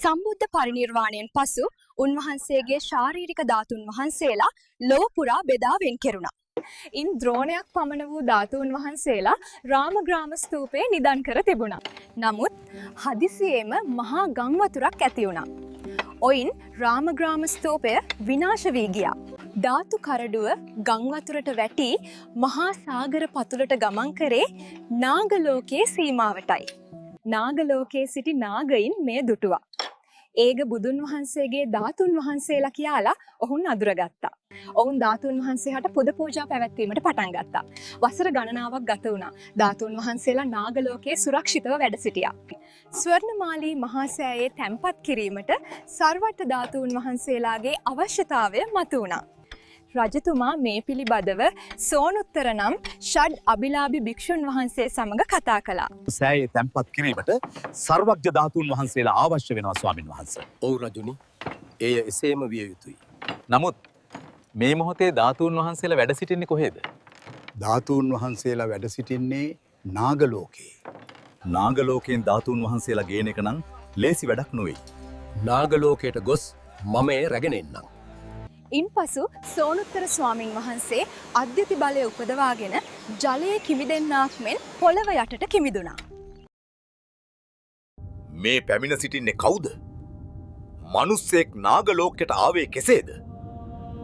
සම්බුද්ධ පරිනිර්වාණයෙන් පසු උන්වහන්සේගේ ශාරීරික ධාතුන් වහන්සේලා ලොව පුරා බෙදා වෙන් කෙරුණා. ඉන් ද්‍රෝණයක් පමණ වූ ධාතුන් වහන්සේලා රාමග්‍රාම ස්තූපයේ නිදන් කර තිබුණා. නමුත් හදිසියේම මහා ගම් වතුරක් ඇති වුණා. ඔයින් රාමග්‍රාම ස්තූපය විනාශ වී ගියා. ධාතු කරඩුව ගම් වතුරට වැටි මහා සාගර පතුලට ගමන් කරේ නාගලෝකයේ සීමාවටයි. නාගලෝකයේ සිටි නාගයින් මේ දුටුවා. ඒග බුදුන් වහන්සේගේ ධාතුන් වහන්සේලා කියලා ඔවුන් අඳුරගත්තා. ඔවුන් ධාතුන් වහන්සේ හට පුද පූජා පැවැත්වීමට පටන් ගත්තා. වසර ගණනාවක් ගත වුණා. ධාතුන් වහන්සේලා නාගලෝකයේ සුරක්ෂිතව වැඩ සිටියා. ස්වර්ණමාලී මහා සෑයේ තැන්පත් කිරීමට සර්වට්ට ධාතුන් වහන්සේලාගේ අවශ්‍යතාවය මතුවුණා. රජතුමා මේ පිළිබඳව සෝනුත්තර නම් ෂඩ් අභිලාභී භික්ෂුන් වහන්සේ සමග කතා කළා. සෑයේ තැන්පත් කිරීමට සර්වඥ ධාතුන් වහන්සේලා අවශ්‍ය වෙනවා ස්වාමින් වහන්සේ. ඔව් රජුනි. එය එසේම විය යුතුයි. නමුත් මේ මොහොතේ ධාතුන් වහන්සේලා වැඩ සිටින්නේ කොහෙද? ධාතුන් වහන්සේලා වැඩ සිටින්නේ නාගලෝකේ. නාගලෝකයෙන් ධාතුන් වහන්සේලා ගේන එක නම් ලේසි වැඩක් නෙවෙයි. නාගලෝකයට ගොස් මම ඒ රැගෙන එන්නම්. ඉන්පසු සෝනුත්තර ස්වාමින් වහන්සේ අධ්‍යති බලය උපදවාගෙන ජලයේ කිමිදෙන්නාක් මෙන් පොළව යටට කිමිදුණා. මේ පැමිණ සිටින්නේ කවුද? මිනිස්සෙක් නාගලෝකයට ආවේ කෙසේද?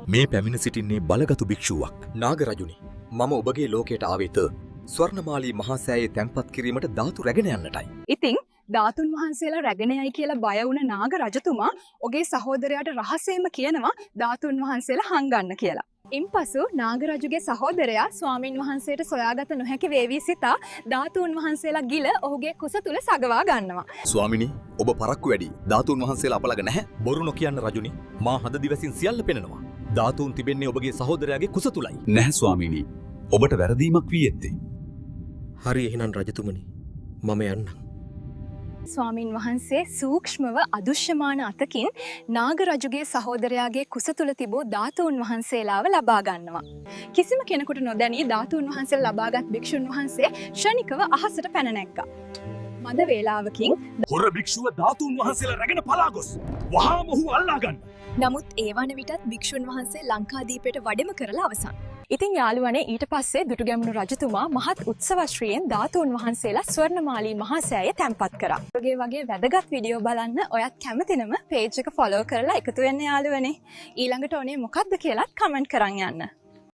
මේ පැමිණ සිටින්නේ බලගතු භික්ෂුවක්. නාග රජුනි, මම ඔබගේ ලෝකයට ආවෙත ස්වර්ණමාලී මහා සෑයේ තැන්පත් කිරීමට ධාතු රැගෙන යන්නටයි. ඉතින් ධාතුන් වහන්සේලා රැගෙන යයි කියලා බය වුණ නාග රජතුමා ඔගේ සහෝදරයාට රහසෙම කියනවා ධාතුන් වහන්සේලා හංගන්න කියලා. ඉන්පසු නාග රජුගේ සහෝදරයා ස්වාමින් වහන්සේට සොයාගත නොහැකි වේවි සිතා ධාතුන් වහන්සේලා ගිල ඔහුගේ කුස තුල සගවා ගන්නවා. ස්වාමිනී, ඔබ පරක්කු වැඩි. ධාතුන් වහන්සේලා අප ළඟ නැහැ. බොරු නොකියන්න රජුනි. මා හද දිවසින් සියල්ල පෙනෙනවා. ධාතුන් තිබෙන්නේ ඔබගේ සහෝදරයාගේ කුස තුලයි. නැහැ ස්වාමිනී. ඔබට වැරදීමක් වී ඇත්තේ. හරි එහෙනම් රජතුමනි, මම යන්නම්. ස්වාමින් වහන්සේ සූක්ෂ්මව අදුෂ්‍යමාන අතකින් නාග රජුගේ සහෝදරයාගේ කුස තුල තිබූ ධාතුන් වහන්සේලාව ලබා ගන්නවා. කිසිම කෙනෙකුට නොදැනී ධාතුන් වහන්සේලා ලබාගත් භික්ෂුන් වහන්සේ ක්ෂණිකව අහසට පැන නැග්ගා. මද වේලාවකින් හොර භික්ෂුව ධාතුන් වහන්සේලා රැගෙන පලා ගොස් වහාම ඔහු අල්ලා ගන්න. නමුත් ඒ වන විටත් භික්ෂුන් වහන්සේ ලංකාදීපයට වඩිම කරලා අවසන්. ඉතින් යාළුවනේ ඊට පස්සේ දුටුගැමුණු රජතුමා මහත් උත්සවශ්‍රීයෙන් ධාතුන් වහන්සේලා ස්වර්ණමාලී මහා සෑයේ තැන්පත් කරා. වගේ වැදගත් වීඩියෝ බලන්න ඔයත් කැමතිනම පේජ් එක ෆලෝ කරලා එකතු වෙන්න යාළුවනේ. ඊළඟට ඕනේ මොකක්ද කියලාත් කමෙන්ට් කරන් යන්න.